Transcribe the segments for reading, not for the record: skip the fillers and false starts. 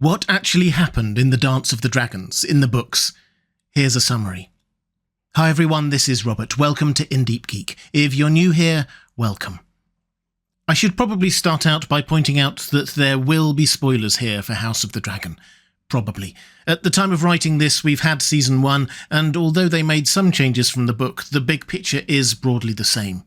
What actually happened in the Dance of the Dragons in the books? Here's a summary. Hi everyone, this is Robert. Welcome to In Deep Geek. If you're new here, welcome. I should probably start out by pointing out that there will be spoilers here for House of the Dragon. Probably. At the time of writing this, we've had Season 1, and although they made some changes from the book, the big picture is broadly the same.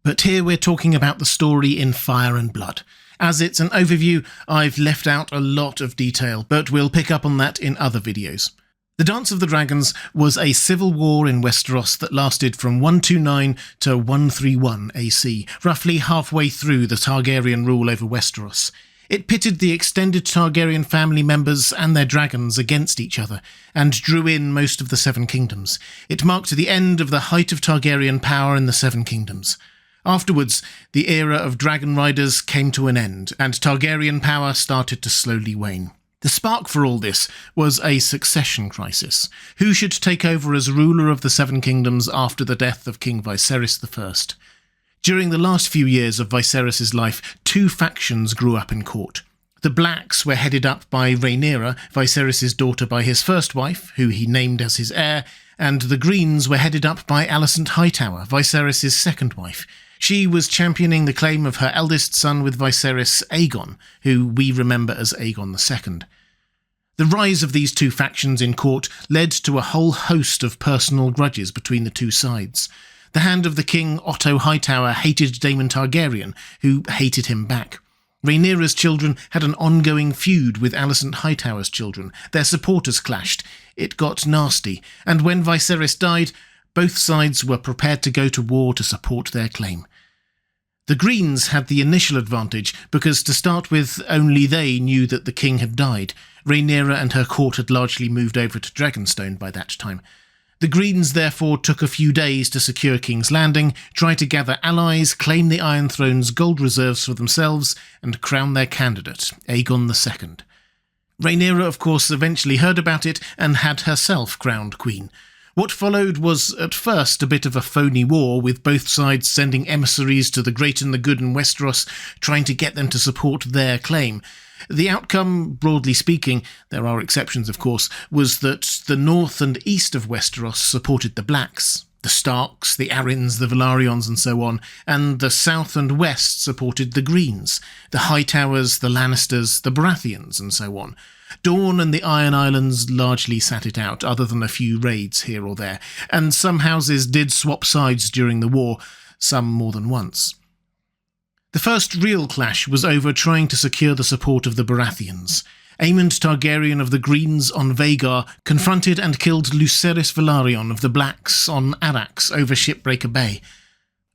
But here we're talking about the story in Fire and Blood. As it's an overview, I've left out a lot of detail, but we'll pick up on that in other videos. The Dance of the Dragons was a civil war in Westeros that lasted from 129 to 131 AC, roughly halfway through the Targaryen rule over Westeros. It pitted the extended Targaryen family members and their dragons against each other, and drew in most of the Seven Kingdoms. It marked the end of the height of Targaryen power in the Seven Kingdoms. Afterwards, the era of dragon riders came to an end, and Targaryen power started to slowly wane. The spark for all this was a succession crisis. Who should take over as ruler of the Seven Kingdoms after the death of King Viserys I? During the last few years of Viserys' life, two factions grew up in court. The Blacks were headed up by Rhaenyra, Viserys' daughter by his first wife, who he named as his heir, and the Greens were headed up by Alicent Hightower, Viserys' second wife. She was championing the claim of her eldest son with Viserys, Aegon, who we remember as Aegon II. The rise of these two factions in court led to a whole host of personal grudges between the two sides. The Hand of the King, Otto Hightower, hated Daemon Targaryen, who hated him back. Rhaenyra's children had an ongoing feud with Alicent Hightower's children. Their supporters clashed. It got nasty, and when Viserys died, both sides were prepared to go to war to support their claim. The Greens had the initial advantage because, to start with, only they knew that the king had died. Rhaenyra and her court had largely moved over to Dragonstone by that time. The Greens therefore took a few days to secure King's Landing, try to gather allies, claim the Iron Throne's gold reserves for themselves, and crown their candidate, Aegon II. Rhaenyra, of course, eventually heard about it and had herself crowned queen. What followed was, at first, a bit of a phony war, with both sides sending emissaries to the great and the good in Westeros, trying to get them to support their claim. The outcome, broadly speaking, there are exceptions of course, was that the north and east of Westeros supported the Blacks, the Starks, the Arryns, the Velaryons and so on, and the south and west supported the Greens, the Hightowers, the Lannisters, the Baratheons and so on. Dorne and the Iron Islands largely sat it out, other than a few raids here or there, and some houses did swap sides during the war, some more than once. The first real clash was over trying to secure the support of the Baratheons. Aemond Targaryen of the Greens on Vhagar confronted and killed Lucerys Velaryon of the Blacks on Arrax over Shipbreaker Bay.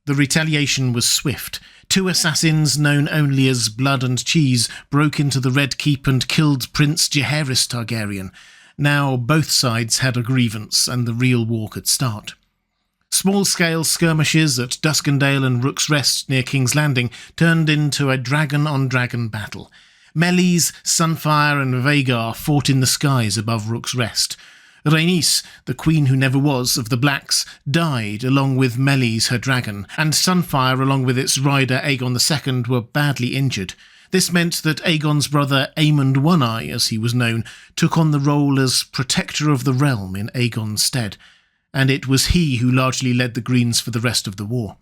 The retaliation was swift. Two assassins, known only as Blood and Cheese, broke into the Red Keep and killed Prince Jaehaerys Targaryen. Now both sides had a grievance, and the real war could start. Small-scale skirmishes at Duskendale and Rook's Rest near King's Landing turned into a dragon-on-dragon battle. Meleys, Sunfire and Vhagar fought in the skies above Rook's Rest. Rhaenys, the queen who never was, of the Blacks, died along with Meleys, her dragon, and Sunfire along with its rider Aegon II were badly injured. This meant that Aegon's brother Aemond One-Eye, as he was known, took on the role as protector of the realm in Aegon's stead, and it was he who largely led the Greens for the rest of the war.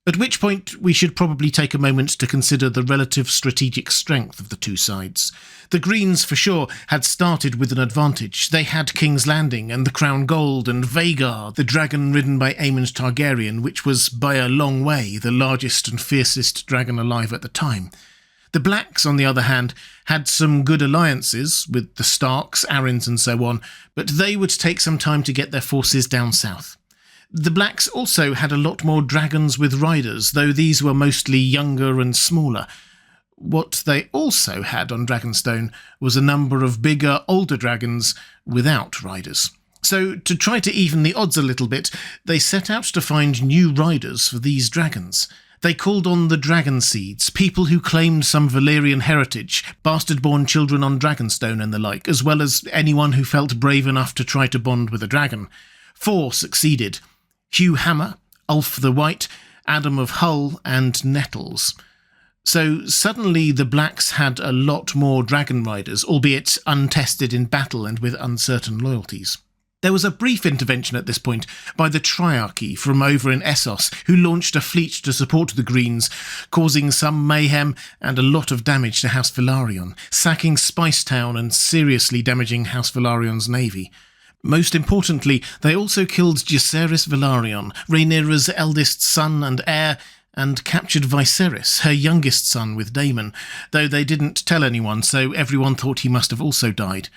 At which point we should probably take a moment to consider the relative strategic strength of the two sides. The Greens, for sure, had started with an advantage. They had King's Landing and the Crown Gold and Vhagar, the dragon ridden by Aemond Targaryen, which was by a long way the largest and fiercest dragon alive at the time. The Blacks, on the other hand, had some good alliances with the Starks, Arryns and so on, but they would take some time to get their forces down south. The Blacks also had a lot more dragons with riders, though these were mostly younger and smaller. What they also had on Dragonstone was a number of bigger, older dragons without riders. So, to try to even the odds a little bit, they set out to find new riders for these dragons. They called on the Dragon Seeds, people who claimed some Valyrian heritage, bastard-born children on Dragonstone and the like, as well as anyone who felt brave enough to try to bond with a dragon. 4 succeeded: Hugh Hammer, Ulf the White, Adam of Hull, and Nettles. So suddenly the Blacks had a lot more dragon riders, albeit untested in battle and with uncertain loyalties. There was a brief intervention at this point by the Triarchy from over in Essos, who launched a fleet to support the Greens, causing some mayhem and a lot of damage to House Velaryon, sacking Spicetown and seriously damaging House Velaryon's navy. Most importantly, they also killed Jacaerys Velaryon, Rhaenyra's eldest son and heir, and captured Viserys, her youngest son, with Daemon, though they didn't tell anyone, so everyone thought he must have also died.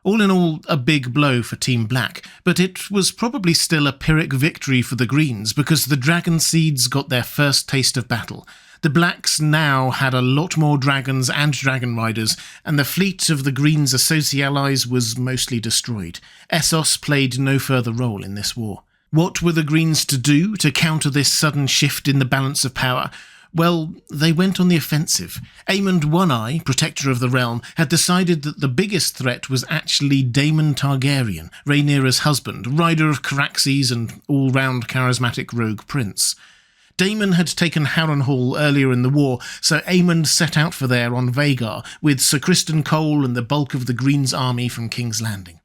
All in all, a big blow for Team Black, but it was probably still a Pyrrhic victory for the Greens because the Dragon Seeds got their first taste of battle. The Blacks now had a lot more dragons and dragon riders, and the fleet of the Greens' associate allies was mostly destroyed. Essos played no further role in this war. What were the Greens to do to counter this sudden shift in the balance of power? Well, they went on the offensive. Aemond One-Eye, protector of the realm, had decided that the biggest threat was actually Daemon Targaryen, Rhaenyra's husband, rider of Caraxes and all-round charismatic rogue prince. Daemon had taken Harrenhal earlier in the war, so Aemond set out for there on Vhagar, with Sir Criston Cole and the bulk of the Greens' army from King's Landing.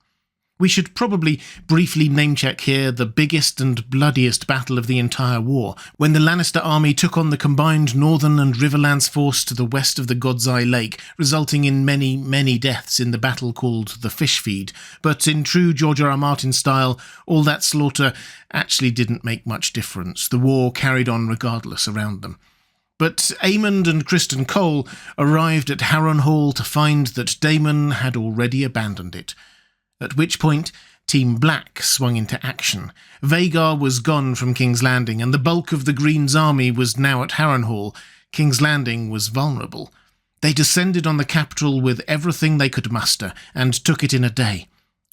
We should probably briefly name-check here the biggest and bloodiest battle of the entire war, when the Lannister army took on the combined Northern and Riverlands force to the west of the God's Eye Lake, resulting in many, many deaths in the battle called the Fish Feed. But in true George R. R. Martin style, all that slaughter actually didn't make much difference. The war carried on regardless around them. But Aemond and Criston Cole arrived at Harrenhal to find that Daemon had already abandoned it. At which point, Team Black swung into action. Vhagar was gone from King's Landing, and the bulk of the Greens' army was now at Harrenhal. King's Landing was vulnerable. They descended on the capital with everything they could muster, and took it in a day.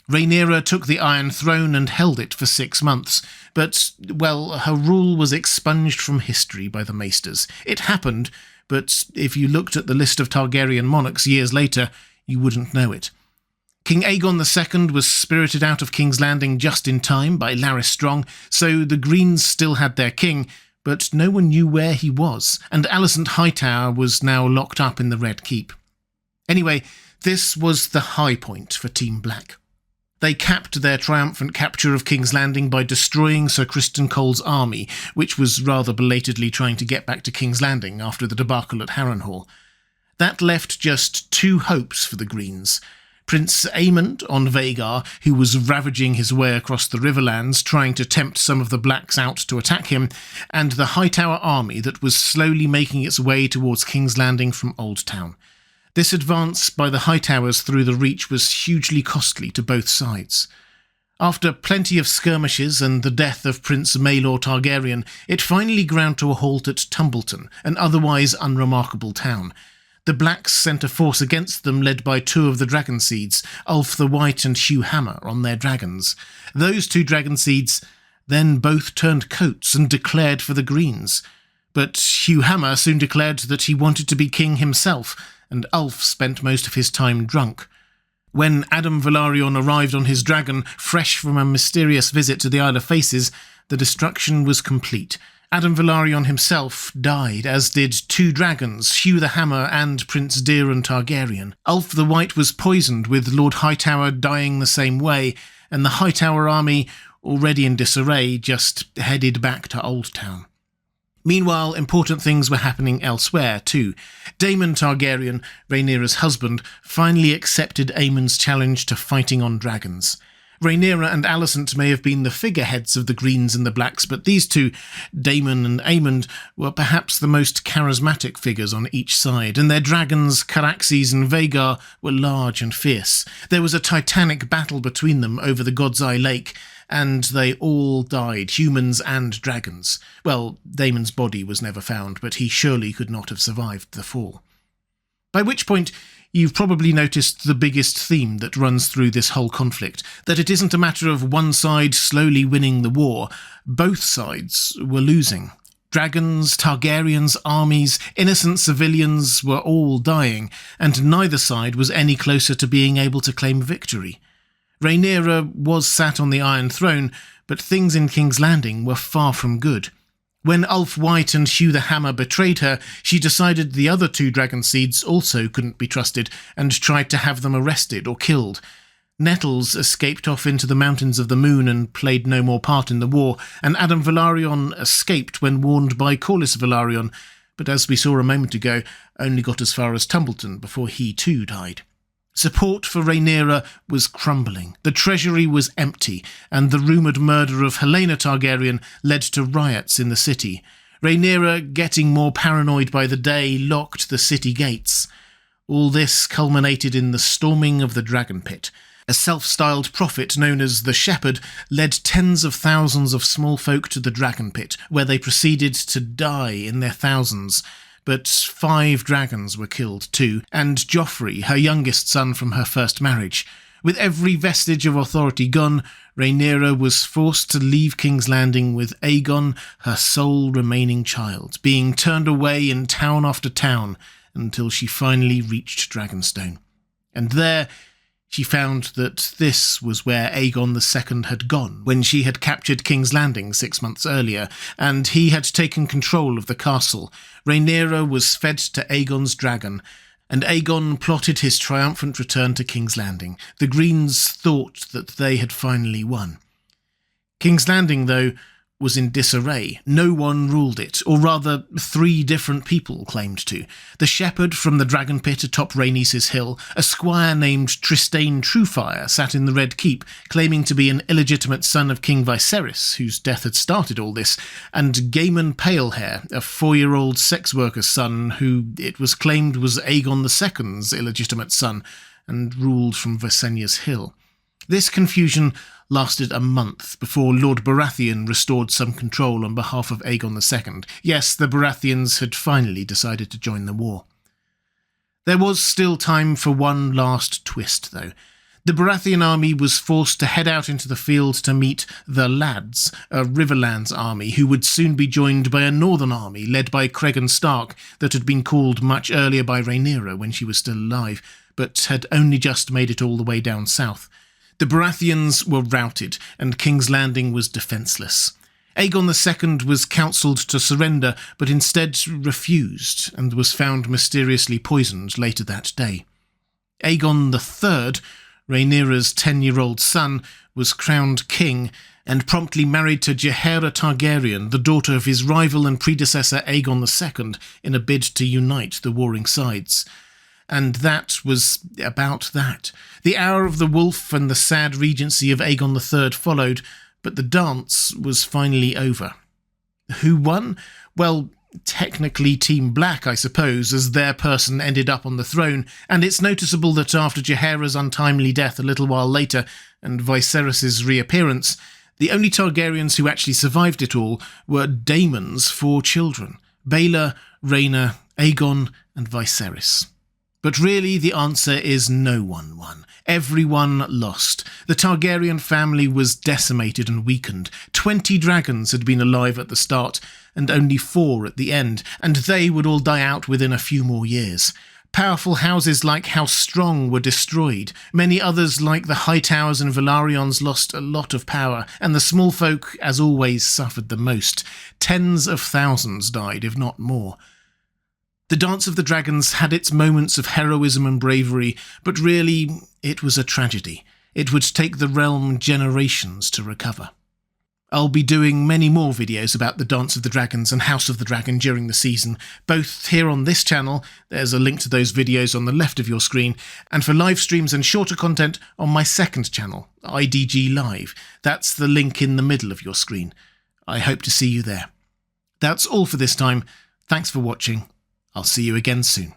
Rhaenyra took the Iron Throne and held it for 6 months, but, well, her rule was expunged from history by the Maesters. It happened, but if you looked at the list of Targaryen monarchs years later, you wouldn't know it. King Aegon II was spirited out of King's Landing just in time by Larys Strong, so the Greens still had their king, but no one knew where he was, and Alicent Hightower was now locked up in the Red Keep. Anyway, this was the high point for Team Black. They capped their triumphant capture of King's Landing by destroying Sir Criston Cole's army, which was rather belatedly trying to get back to King's Landing after the debacle at Harrenhal. That left just 2 hopes for the Greens. Prince Aemond on Vhagar, who was ravaging his way across the Riverlands, trying to tempt some of the Blacks out to attack him, and the Hightower army that was slowly making its way towards King's Landing from Old Town. This advance by the Hightowers through the Reach was hugely costly to both sides. After plenty of skirmishes and the death of Prince Maelor Targaryen, it finally ground to a halt at Tumbleton, an otherwise unremarkable town. The Blacks sent a force against them led by 2 of the Dragon Seeds, Ulf the White and Hugh Hammer, on their dragons. Those 2 Dragon Seeds then both turned coats and declared for the Greens. But Hugh Hammer soon declared that he wanted to be king himself, and Ulf spent most of his time drunk. When Adam Velaryon arrived on his dragon, fresh from a mysterious visit to the Isle of Faces, the destruction was complete. Adam Velaryon himself died, as did 2 dragons, Hugh the Hammer and Prince Daeron Targaryen. Ulf the White was poisoned, with Lord Hightower dying the same way, and the Hightower army, already in disarray, just headed back to Old Town. Meanwhile, important things were happening elsewhere, too. Daemon Targaryen, Rhaenyra's husband, finally accepted Aemond's challenge to fighting on dragons. Rhaenyra and Alicent may have been the figureheads of the Greens and the Blacks, but these 2, Daemon and Aemond, were perhaps the most charismatic figures on each side, and their dragons, Caraxes and Vhagar, were large and fierce. There was a titanic battle between them over the God's Eye Lake, and they all died, humans and dragons. Well, Daemon's body was never found, but he surely could not have survived the fall. By which point, you've probably noticed the biggest theme that runs through this whole conflict, that it isn't a matter of one side slowly winning the war. Both sides were losing. Dragons, Targaryens, armies, innocent civilians were all dying, and neither side was any closer to being able to claim victory. Rhaenyra was sat on the Iron Throne, but things in King's Landing were far from good. When Ulf White and Hugh the Hammer betrayed her, she decided the other 2 dragon seeds also couldn't be trusted and tried to have them arrested or killed. Nettles escaped off into the Mountains of the Moon and played no more part in the war, and Adam Velaryon escaped when warned by Corlys Velaryon, but as we saw a moment ago, only got as far as Tumbleton before he too died. Support for Rhaenyra was crumbling, the treasury was empty, and the rumoured murder of Helaena Targaryen led to riots in the city. Rhaenyra, getting more paranoid by the day, locked the city gates. All this culminated in the storming of the Dragon Pit. A self-styled prophet known as the Shepherd led tens of thousands of small folk to the Dragon Pit, where they proceeded to die in their thousands. But 5 dragons were killed too, and Joffrey, her youngest son from her first marriage. With every vestige of authority gone, Rhaenyra was forced to leave King's Landing with Aegon, her sole remaining child, being turned away in town after town until she finally reached Dragonstone. And there she found that this was where Aegon II had gone when she had captured King's Landing 6 months earlier, and he had taken control of the castle. Rhaenyra was fed to Aegon's dragon, and Aegon plotted his triumphant return to King's Landing. The Greens thought that they had finally won. King's Landing, though, was in disarray. No one ruled it, or rather 3 different people claimed to. The shepherd from the Dragon Pit atop Rhaenys' Hill, a squire named Trystane Truefire sat in the Red Keep, claiming to be an illegitimate son of King Viserys, whose death had started all this, and Gaiman Palehair, a 4-year-old sex worker's son who, it was claimed, was Aegon II's illegitimate son, and ruled from Visenya's Hill. This confusion lasted a month before Lord Baratheon restored some control on behalf of Aegon II. Yes, the Baratheons had finally decided to join the war. There was still time for one last twist, though. The Baratheon army was forced to head out into the field to meet the Lads, a Riverlands army who would soon be joined by a northern army led by Cregan Stark that had been called much earlier by Rhaenyra when she was still alive, but had only just made it all the way down south. The Baratheons were routed, and King's Landing was defenceless. Aegon II was counselled to surrender, but instead refused, and was found mysteriously poisoned later that day. Aegon III, Rhaenyra's 10-year-old son, was crowned king, and promptly married to Jaehaera Targaryen, the daughter of his rival and predecessor Aegon II, in a bid to unite the warring sides. And that was about that. The Hour of the Wolf and the sad regency of Aegon III followed, but the dance was finally over. Who won? Well, technically Team Black, I suppose, as their person ended up on the throne, and it's noticeable that after Jaehaera's untimely death a little while later, and Viserys' reappearance, the only Targaryens who actually survived it all were Daemon's 4 children, Baela, Rhaena, Aegon, and Viserys. But really, the answer is no one won. Everyone lost. The Targaryen family was decimated and weakened. 20 dragons had been alive at the start, and only 4 at the end, and they would all die out within a few more years. Powerful houses like House Strong were destroyed. Many others, like the Hightowers and Velaryons, lost a lot of power, and the small folk, as always, suffered the most. Tens of thousands died, if not more. The Dance of the Dragons had its moments of heroism and bravery, but really, it was a tragedy. It would take the realm generations to recover. I'll be doing many more videos about the Dance of the Dragons and House of the Dragon during the season, both here on this channel, there's a link to those videos on the left of your screen, and for live streams and shorter content on my second channel, IDG Live. That's the link in the middle of your screen. I hope to see you there. That's all for this time. Thanks for watching. I'll see you again soon.